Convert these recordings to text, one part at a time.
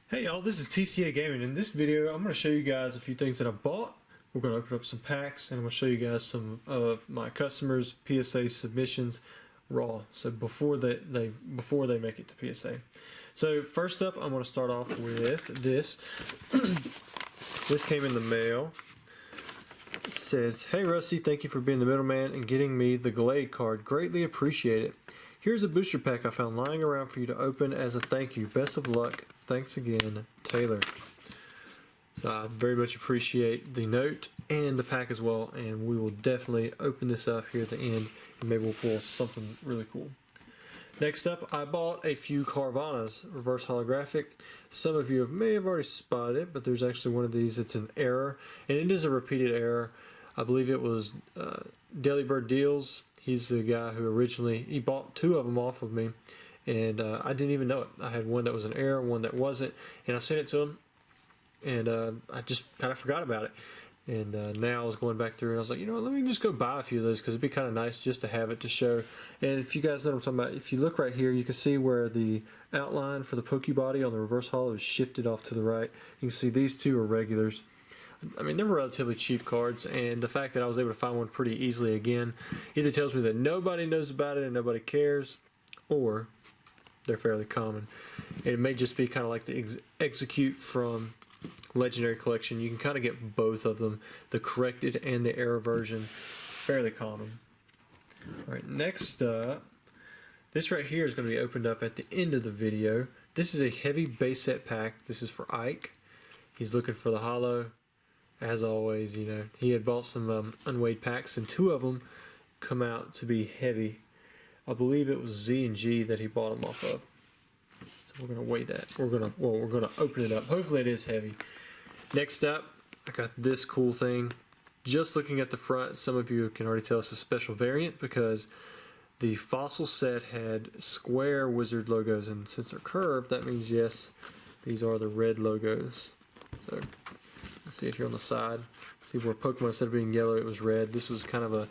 Hey y'all, this is TCA Gaming. In this video, I'm going to show you guys a few things that I bought. We're going to open up some packs, and I'm going to show you guys some of my customers' PSA submissions raw. So before they make it to PSA. So first up, I'm going to start off with this. This came in the mail. It says, "Hey Rusty, thank you for being the middleman and getting me the Glade card. Greatly appreciate it. Here's a booster pack I found lying around for you to open as a thank you. Best of luck. Thanks again, Taylor." So I very much appreciate the note and the pack as well, and we will definitely open this up here at the end, and maybe we'll pull something really cool. Next up, I bought a few Carvanas, reverse holographic. Some of you may have already spotted it, but there's actually one of these that's an error, and it is a repeated error. I believe it was Daily Bird Deals. He's the guy who originally, he bought two of them off of me, and I didn't even know it. I had one that was an error, one that wasn't, and I sent it to him, and I just kind of forgot about it. And now I was going back through, and I was like, you know what, let me just go buy a few of those, because it'd be kind of nice just to have it to show. And if you guys know what I'm talking about, if you look right here, you can see where the outline for the Pokebody on the reverse holo is shifted off to the right. You can see these two are regulars. I mean, they were relatively cheap cards, and the fact that I was able to find one pretty easily again either tells me that nobody knows about it and nobody cares, or they're fairly common. And it may just be kind of like the Execute from Legendary Collection. You can kind of get both of them, the corrected and the error version, fairly common. Alright, next up, this right here is going to be opened up at the end of the video. This is a heavy base set pack. This is for Ike. He's looking for the holo. As always, you know, he had bought some unweighed packs, and two of them come out to be heavy. I believe it was Z and G that he bought them off of. So we're gonna weigh that. We're gonna open it up. Hopefully it is heavy. Next up, I got this cool thing. Just looking at the front, some of you can already tell it's a special variant because the fossil set had square wizard logos, and since they're curved, that means yes, these are the red logos. So see it here on the side. See where Pokemon, instead of being yellow, it was red. This was kind of a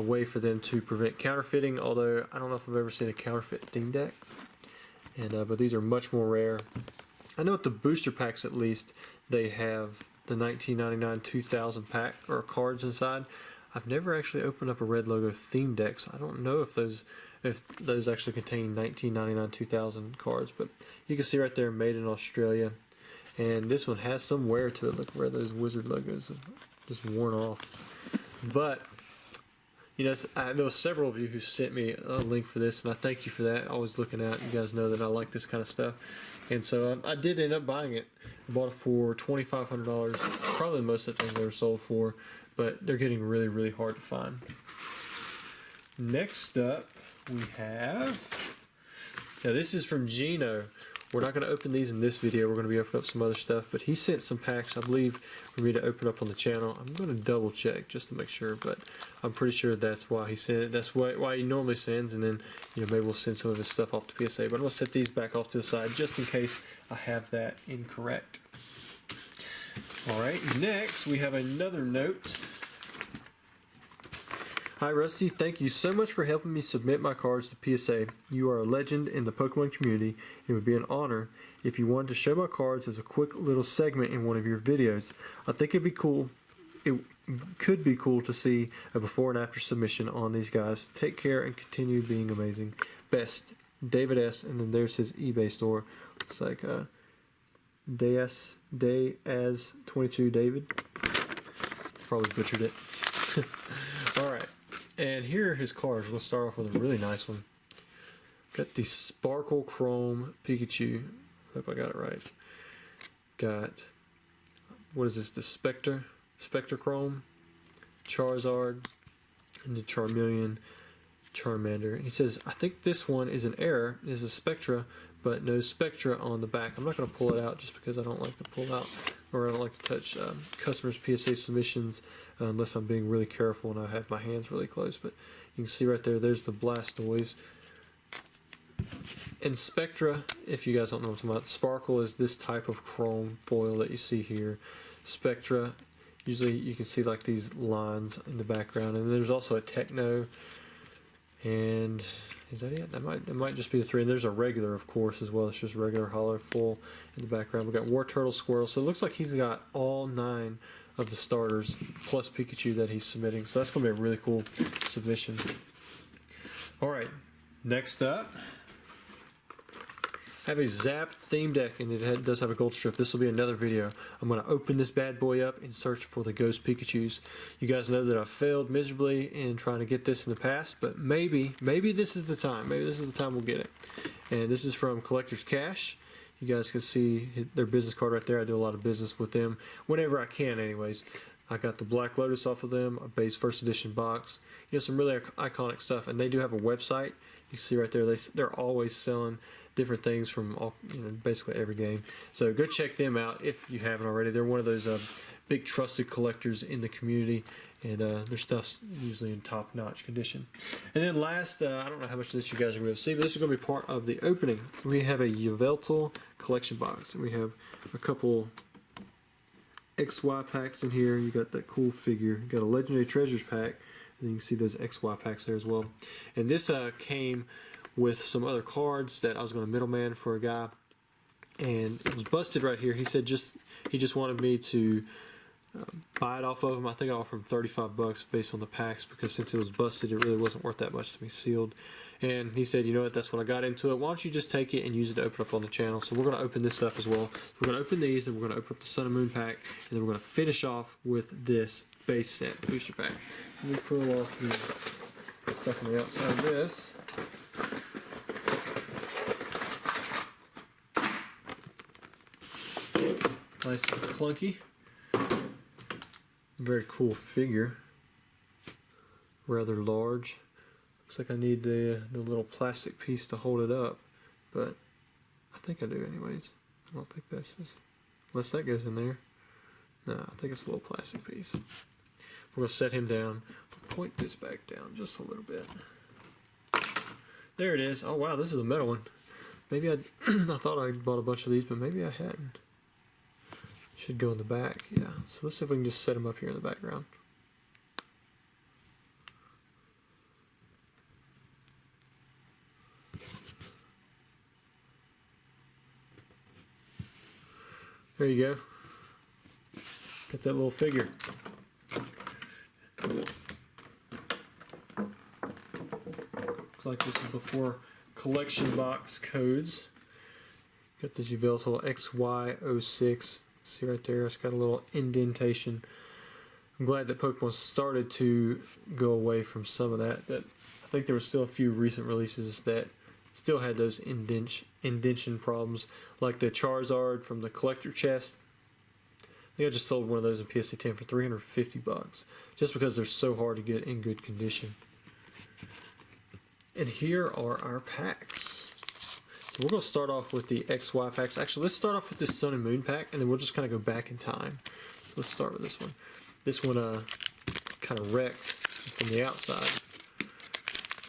way for them to prevent counterfeiting, although I don't know if I've ever seen a counterfeit theme deck. And but these are much more rare. I know at the booster packs, at least, they have the 1999 2000 pack or cards inside. I've never actually opened up a red logo theme deck, so I don't know if those actually contain 1999 2000 cards. But you can see right there, made in Australia. And this one has some wear to it. Look where those wizard logos have just worn off. But, you know, there was several of you who sent me a link for this, and I thank you for that. Always looking out. You guys know that I like this kind of stuff. And so I did end up buying it. I bought it for $2,500. Probably most of the things they were sold for, but they're getting really, really hard to find. Next up, we have... Now, this is from Gino. We're not going to open these in this video. We're going to be opening up some other stuff, but he sent some packs, I believe, for me to open up on the channel. I'm going to double check just to make sure, but I'm pretty sure that's why he sent it. That's why he normally sends, and then, you know, maybe we'll send some of his stuff off to PSA. But I'm going to set these back off to the side just in case I have that incorrect. Alright, next we have another note. "Hi Rusty, thank you so much for helping me submit my cards to PSA. You are a legend in the Pokemon community. It would be an honor if you wanted to show my cards as a quick little segment in one of your videos. I think it'd be cool. It could be cool to see a before and after submission on these guys. Take care and continue being amazing. Best, David S." And then there's his eBay store. Looks like Day-as-22 David. Probably butchered it. Alright. And here are his cards. We'll start off with a really nice one. Got the Sparkle Chrome Pikachu. Hope I got it right. Got, what is this? The Spectre Chrome, Charizard, and the Charmeleon, Charmander. And he says, "I think this one is an error. It is a Spectra, but no Spectra on the back." I'm not going to pull it out just because I don't like to pull out, or I don't like to touch customers' PSA submissions unless I'm being really careful and I have my hands really close. But you can see right there, there's the Blastoise. And Spectra, if you guys don't know what I'm talking about, Sparkle is this type of chrome foil that you see here. Spectra, usually you can see like these lines in the background. And there's also a Techno, and Is that it? It might just be the 3. And there's a regular, of course, as well. It's just regular hollow full in the background. We got War Turtle, Squirrel. So it looks like he's got all 9 of the starters plus Pikachu that he's submitting. So that's going to be a really cool submission. All right, next up, I have a Zap Theme Deck, and it does have a gold strip. This will be another video. I'm going to open this bad boy up and search for the Ghost Pikachus. You guys know that I failed miserably in trying to get this in the past, but maybe this is the time. Maybe this is the time we'll get it. And this is from Collector's Cash. You guys can see their business card right there. I do a lot of business with them whenever I can anyways. I got the Black Lotus off of them, a base first edition box. You know, some really iconic stuff. And they do have a website. You can see right there, they're always selling different things from all, basically every game. So go check them out if you haven't already. They're one of those big trusted collectors in the community, and their stuff's usually in top-notch condition. And then last, I don't know how much of this you guys are going to see, but this is going to be part of the opening. We have a Yveltal collection box, and we have a couple XY packs in here. You got that cool figure. You got a Legendary Treasures pack, and you can see those XY packs there as well. And this came with some other cards that I was going to middleman for a guy, and it was busted right here. He said he just wanted me to buy it off of him. I think I offered him 35 bucks based on the packs, because since it was busted, it really wasn't worth that much to be sealed. And he said, you know what, that's when I got into it. Why don't you just take it and use it to open up on the channel? So we're going to open this up as well. We're going to open these, and we're going to open up the Sun and Moon pack, and then we're going to finish off with this base set booster pack. Let me pull off the stuff on the outside of this. Nice and clunky. Very cool figure. Rather large. Looks like I need the little plastic piece to hold it up, but I think I do anyways. I don't think this is, unless that goes in there. No, I think it's a little plastic piece. We're going to set him down. Point this back down just a little bit. There it is. Oh wow, this is a metal one. Maybe I thought I bought a bunch of these, but maybe I hadn't. Should go in the back, yeah. So let's see if we can just set them up here in the background. There you go. Got that little figure. Looks like this is before collection box codes. Got this Yveltal XY06. See right there, it's got a little indentation. I'm glad that Pokemon started to go away from some of that, but I think there were still a few recent releases that still had those indentation problems, like the Charizard from the collector chest. I think I just sold one of those in PSA 10 for 350 bucks, just because they're so hard to get in good condition. And here are our packs. So we're going to start off with the XY packs. Actually, let's start off with this Sun and Moon pack, and then we'll just kind of go back in time. So let's start with this one. This one kind of wrecked from the outside,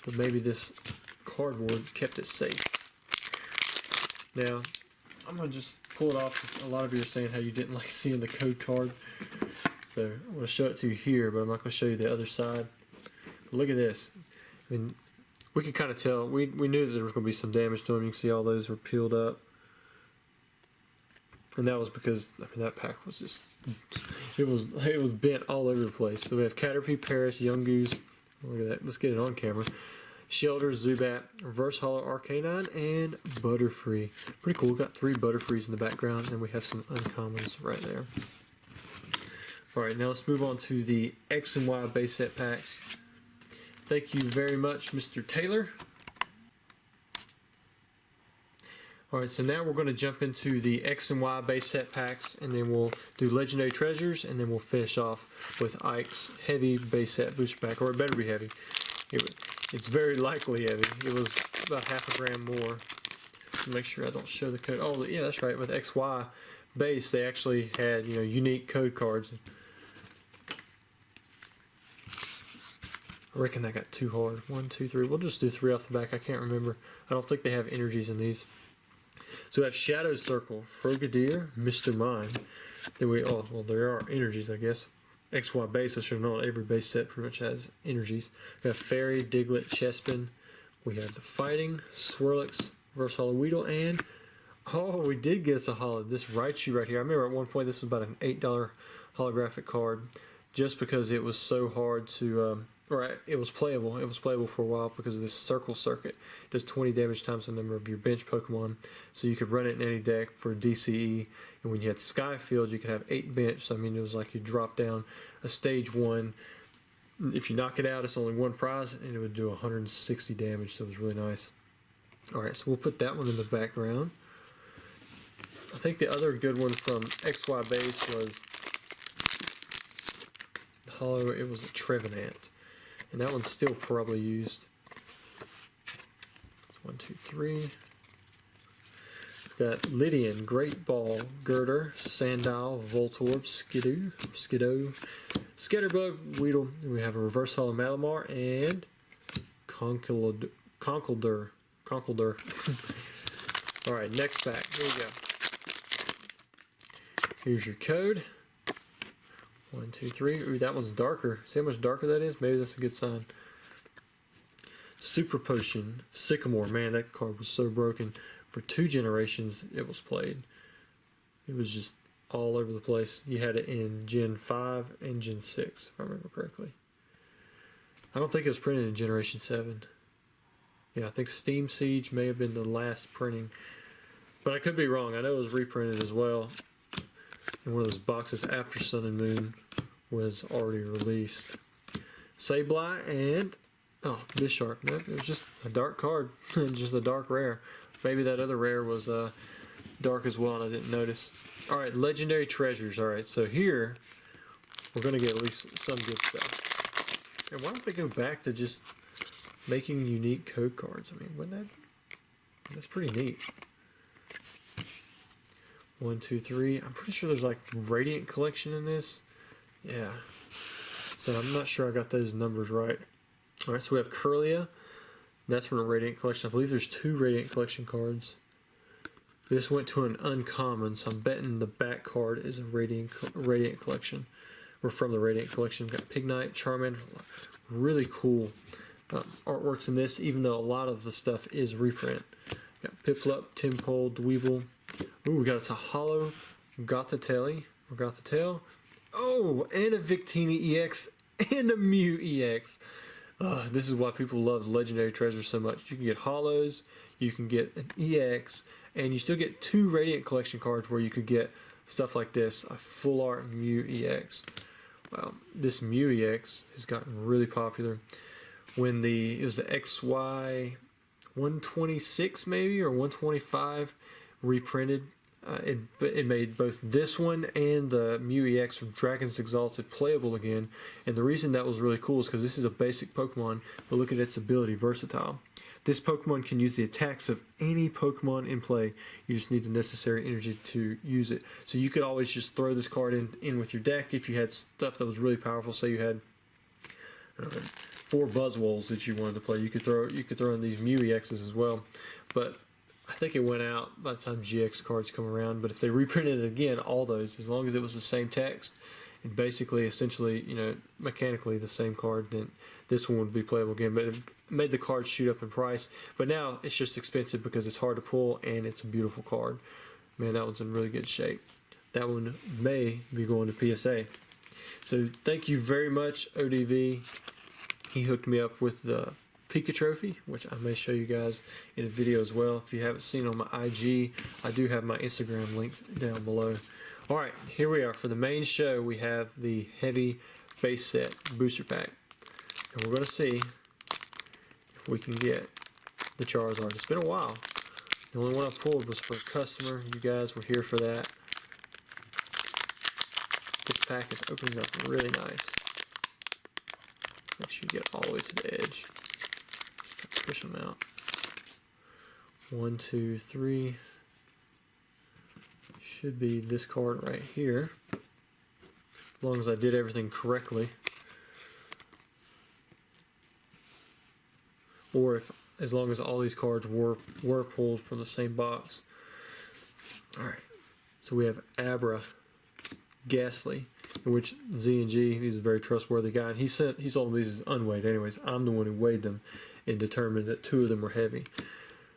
but maybe this cardboard kept it safe. Now, I'm going to just pull it off. A lot of you are saying how you didn't like seeing the code card. So I'm going to show it to you here, but I'm not going to show you the other side. But look at this. I mean, we could kind of tell, we knew that there was going to be some damage to them. You can see all those were peeled up. And that was because, I mean, that pack was just, it was bent all over the place. So we have Caterpie, Paris, Young Goose. Look at that. Let's get it on camera. Shelter, Zubat, Reverse Hollow Arcanine, and Butterfree. Pretty cool. We've got 3 Butterfrees in the background, and we have some uncommons right there. Alright, now let's move on to the X and Y base set packs. Thank you very much, Mr. Taylor. Alright, so now we're going to jump into the X and Y base set packs, and then we'll do Legendary Treasures, and then we'll finish off with Ike's heavy base set booster pack, or it better be heavy. It's very likely heavy. It was about half a gram more. Make sure I don't show the code. Oh, yeah, that's right. With XY base, they actually had, unique code cards. I reckon that got too hard. 1, 2, 3. We'll just do 3 off the back. I can't remember. I don't think they have energies in these. So we have Shadow Circle, Frogadier, Mr. Mime. Then well, there are energies, I guess. XY base, I should have known every base set pretty much has energies. We have Fairy, Diglett, Chespin, We have the Fighting, Swirlix, Reverse Hollow Weedle, and oh, we did get us a holo. This Raichu right here. I remember at one point this was about an $8 holographic card, just because it was so hard to, it was playable. It was playable for a while because of this circle circuit. It does 20 damage times the number of your bench Pokemon, so you could run it in any deck for DCE. And when you had Sky Field, you could have 8 bench. So I mean, it was like you drop down a stage 1. If you knock it out, it's only 1 prize, and it would do 160 damage. So it was really nice. All right, so we'll put that one in the background. I think the other good one from XY Base was Hollow. It was a Trevenant, and that one's still probably used. 1, 2, 3. We've got Lydian, Great Ball, Girder, Sandile, Voltorb, Skiddo, Scatterbug, Weedle. We have a Reverse Hollow Malamar and Conkeldurr. All right, next pack. Here we go. Here's your code. 1, 2, 3. Ooh, that one's darker. See how much darker that is? Maybe that's a good sign. Super Potion, Sycamore. Man, that card was so broken. For 2 generations, it was played. It was just all over the place. You had it in Gen 5 and Gen 6, if I remember correctly. I don't think it was printed in Generation 7. Yeah, I think Steam Siege may have been the last printing. But I could be wrong. I know it was reprinted as well. And one of those boxes after Sun and Moon was already released. Sableye and Bisharp. No, it was just a dark card. Just a dark rare. Maybe that other rare was dark as well and I didn't notice. Alright, Legendary Treasures. Alright, so here we're going to get at least some good stuff. And why don't they go back to just making unique code cards? I mean, that's pretty neat. 1, 2, 3. I'm pretty sure there's like Radiant Collection in this. Yeah. So I'm not sure I got those numbers right. Alright, so we have Curlia. That's from the Radiant Collection. I believe there's 2 Radiant Collection cards. This went to an uncommon, so I'm betting the back card is a Radiant Collection. We're from the Radiant Collection. We've got Pignite, Charmander. Really cool artworks in this, even though a lot of the stuff is reprint. Got Piplup, Timpole, Dweeble. Ooh, we got it's a hollow Gothitelle. Oh, and a Victini EX and a Mew EX. This is why people love Legendary Treasures so much. You can get hollows, you can get an EX, and you still get 2 Radiant Collection cards where you could get stuff like this, a full art Mew EX. Wow, this Mew EX has gotten really popular. When it was the XY 126 maybe, or 125 reprinted, it made both this one and the Mew EX from Dragon's Exalted playable again. And the reason that was really cool is because this is a basic Pokemon, but look at its ability, Versatile. This Pokemon can use the attacks of any Pokemon in play. You just need the necessary energy to use it. So you could always just throw this card in with your deck if you had stuff that was really powerful. Say you had 4 Buzzwoles that you wanted to play. You could throw in these Mew EXs as well. But I think it went out by the time GX cards come around. But if they reprinted it again, all those, as long as it was the same text and basically, essentially, mechanically the same card, then this one would be playable again. But it made the card shoot up in price. But now it's just expensive because it's hard to pull and it's a beautiful card. Man, that one's in really good shape. That one may be going to PSA. So thank you very much, ODV. He hooked me up with the Pika Trophy, which I may show you guys in a video as well. If you haven't seen on my IG, I do have my Instagram linked down below. Alright, here we are. For the main show, we have the Heavy Base Set Booster Pack. And we're going to see if we can get the Charizard. It's been a while. The only one I pulled was for a customer. You guys were here for that. This pack is opening up really nice. Make sure you get all the way to the edge. Push them out. 1, 2, 3. Should be this card right here. As long as I did everything correctly. Or as long as all these cards were pulled from the same box. Alright. So we have Abra, Ghastly, in which Z&G, he's a very trustworthy guy, and he sold these as unweighed anyways. I'm the one who weighed them, and determined that 2 of them were heavy.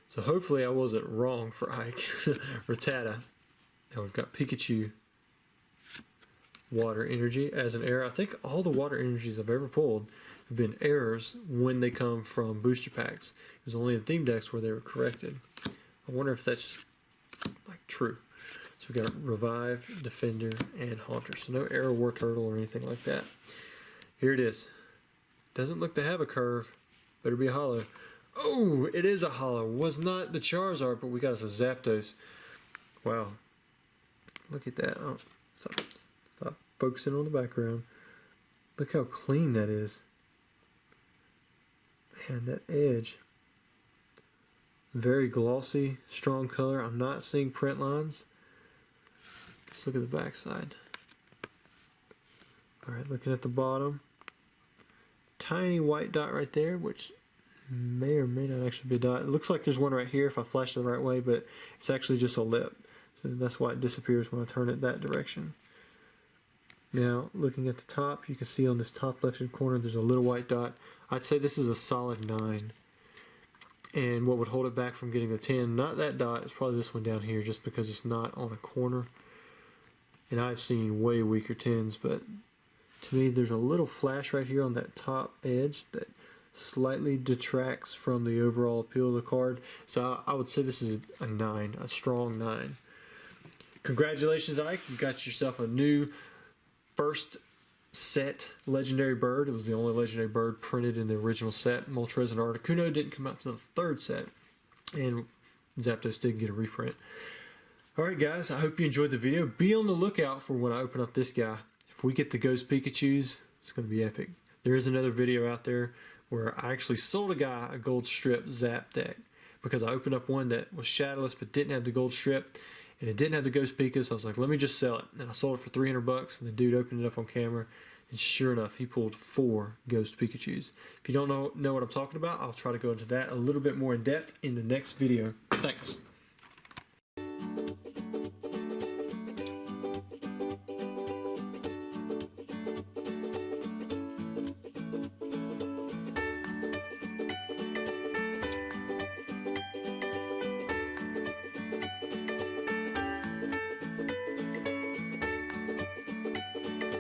So hopefully I wasn't wrong for Ike. Rattata. Now we've got Pikachu. Water Energy as an error. I think all the Water Energies I've ever pulled have been errors when they come from booster packs. It was only in theme decks where they were corrected. I wonder if that's like true. So we got Revive, Defender, and Haunter. So no Arrow War Turtle or anything like that. Here it is. Doesn't look to have a curve. Better be a holo. Oh, it is a holo. Was not the Charizard, but we got us a Zapdos. Wow. Look at that. Oh, stop focusing on the background. Look how clean that is. Man, that edge. Very glossy, strong color. I'm not seeing print lines. Let's look at the back side. Alright, looking at the bottom. Tiny white dot right there, which may or may not actually be a dot. It looks like there's one right here if I flash it the right way, but it's actually just a lip. So that's why it disappears when I turn it that direction. Now, looking at the top, you can see on this top left-hand corner there's a little white dot. I'd say this is a solid 9. And what would hold it back from getting a 10, not that dot, it's probably this one down here just because it's not on a corner. And I've seen way weaker 10s, but to me there's a little flash right here on that top edge that slightly detracts from the overall appeal of the card. So I would say this is a 9, a strong 9. Congratulations, Ike. You got yourself a new first set legendary bird. It was the only legendary bird printed in the original set. Moltres and Articuno didn't come out to the 3rd set, and Zapdos did get a reprint. Alright guys, I hope you enjoyed the video. Be on the lookout for when I open up this guy. If we get the Ghost Pikachus, it's going to be epic. There is another video out there where I actually sold a guy a gold strip Zap deck because I opened up one that was shadowless but didn't have the gold strip. And it didn't have the Ghost Pika, so I was like, let me just sell it. And I sold it for $300, and the dude opened it up on camera, and sure enough, he pulled 4 Ghost Pikachus. If you don't know what I'm talking about, I'll try to go into that a little bit more in depth in the next video. Thanks.